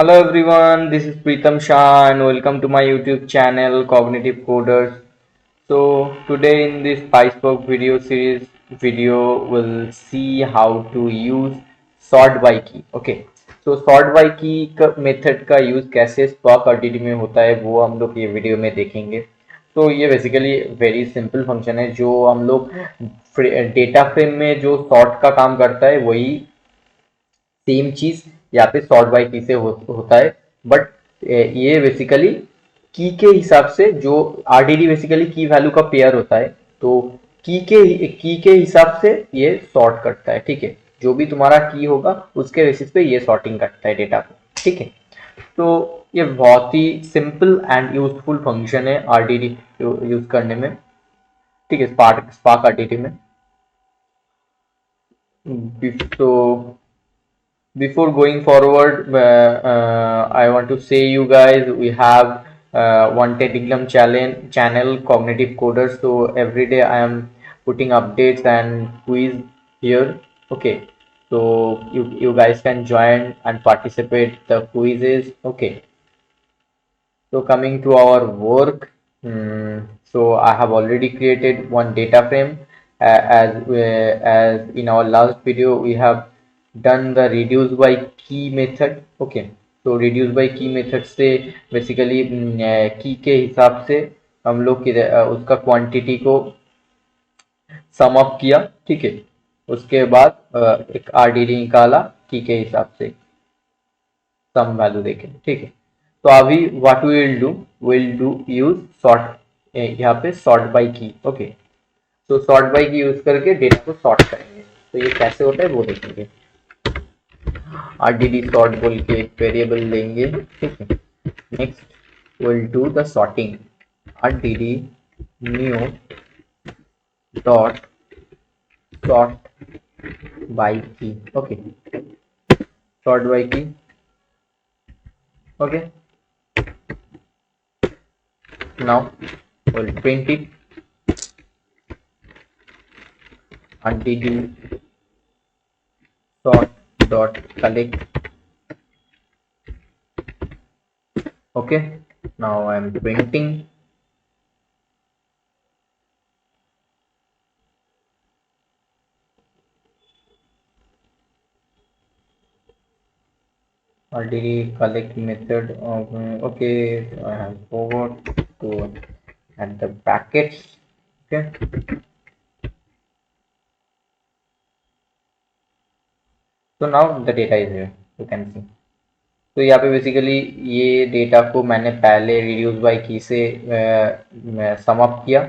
Hello everyone, this is Pritam Shah and welcome to my YouTube channel Cognitive Coders. So today in this PySpark video series we'll see how to use sort by key. Okay, so sort by key का method का use कैसे Spark RDD में होता है वो हम लोग ये वीडियो में देखेंगे. तो ये बेसिकली वेरी सिंपल फंक्शन है जो हम लोग डेटा फ्रेम में जो सॉर्ट का काम करता है वही सेम चीज यहाँ पे सॉर्ट बाय की से होता है. बट ये बेसिकली की के हिसाब से जो आरडीडी बेसिकली की वैल्यू का पेयर होता है, तो की के हिसाब से ये सॉर्ट करता है. ठीक है, जो भी तुम्हारा की होगा उसके बेसिस पे ये सॉर्टिंग करता है डेटा को. ठीक है, तो ये बहुत ही सिंपल एंड यूजफुल फंक्शन है आरडीडी यूज करने में. ठीक है, स्पार्क आरडीडी में. तो before going forward, I want to say you guys we have one Telegram channel Cognitive Coders. So every day I am putting updates and quiz here. Okay, so you guys can join and participate the quizzes. Okay, so coming to our work, so I have already created one data frame. As in our last video we have done the reduce by key method. Okay, तो reduce by key method से basically की के हिसाब से हम लोग उसका quantity को सम अप किया. ठीक है, उसके बाद एक आरडीडी निकाला की के हिसाब से सम वैल्यू देके. ठीक है, तो अभी what will do use sort. यहाँ पे सॉर्ट बाय की. ओके, तो सॉर्ट बाय की यूज करके डेटा को सॉर्ट करेंगे. तो ये कैसे होता है वो देखेंगे. आरडीडी सॉर्ट बोल के एक वेरिएबल लेंगे. ठीक है, next will do the sorting. RDD new dot sort by की. ओके, सॉर्ट बाय की. Okay, now we'll print it. RDD sort dot collect. Okay, now I'm printing. RDD collect method of okay, I have forgot to add the brackets. Okay, so now the data is here, you can see. तो यहाँ पे basically ये data को मैंने पहले reduce by की से sum up किया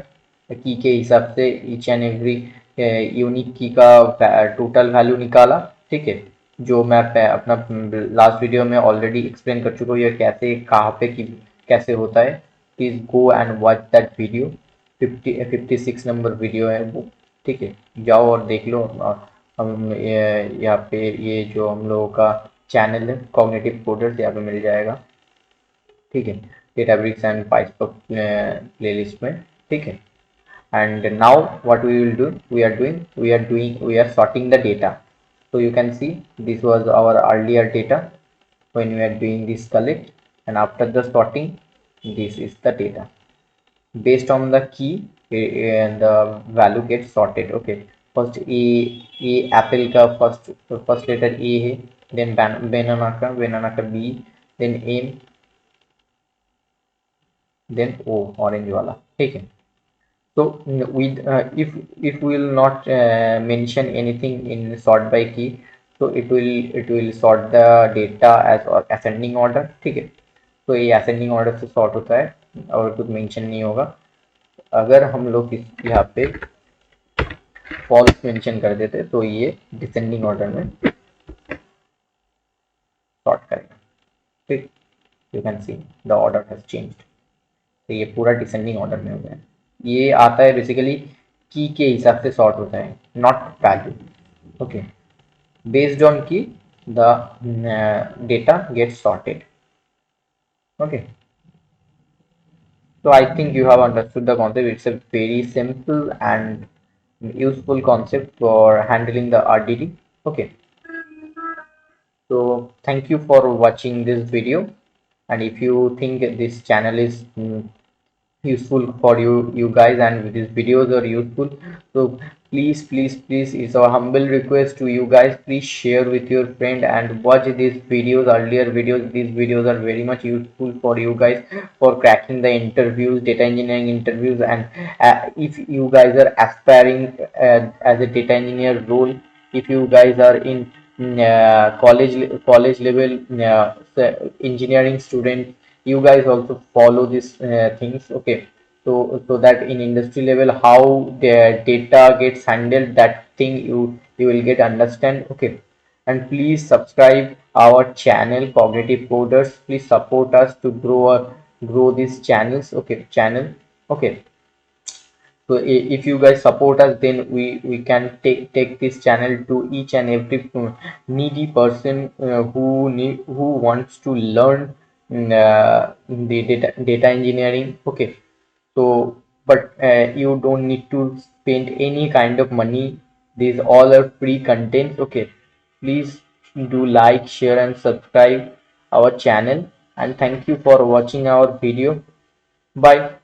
की के हिसाब से. ईच एंड एवरी यूनिक की का टोटल वैल्यू निकाला. ठीक है, जो मैं अपना लास्ट वीडियो में ऑलरेडी एक्सप्लेन कर चुका हूँ ये कैसे कहाँ पे कैसे होता है. Please go and watch that video. 56 number video है वो. ठीक है, जाओ और देख लो. हम यहाँ पे ये जो हम लोगों का चैनल है कॉग्निटिव कोडर्स, यहाँ पे मिल जाएगा. ठीक है, डेटाब्रिक्स एंड पाइस्पर्क प्लेलिस्ट में. ठीक है, and now what we will do, we are sorting the data. So you can see this was our earlier data when we are doing this collect, and after the sorting this is the data based on the key, and the value gets sorted. Okay, first a apple का first letter a है, then banana का b, then m, then o orange वाला. ठीक है, so with if we will not mention anything in sort by key, so it will sort the data as ascending order. ठीक है, तो ये ascending order से sort होता है और कुछ mention नहीं होगा. अगर हम लोग यहाँ पे false mention कर देते तो ये descending order में sort करेगा. ठीक, you can see the order has changed. तो ये पूरा descending order में हो गया. ये आता है बेसिकली की के हिसाब से सॉर्ट होता है, not value. Okay, based on key the data gets sorted. Okay, so I think you have understood the concept. It's a very simple and useful concept for handling the RDD. Okay, So thank you for watching this video, and if you think this channel is useful for you guys, and these videos are useful, so please, it's our humble request to you guys, please share with your friend and watch these videos, earlier videos. These videos are very much useful for you guys for cracking the interviews, data engineering interviews. And if you guys are aspiring as a data engineer role, if you guys are in college level engineering student, you guys also follow these things, okay? So that in industry level how the data gets handled, that thing you will get understand, okay? And please subscribe our channel Cognitive Coders. Please support us to grow these channels, okay, okay. So if you guys support us, then we can take this channel to each and every needy person who wants to learn the data engineering, okay? So but you don't need to spend any kind of money. These all are free contents, okay? Please do like, share and subscribe our channel, and thank you for watching our video. Bye.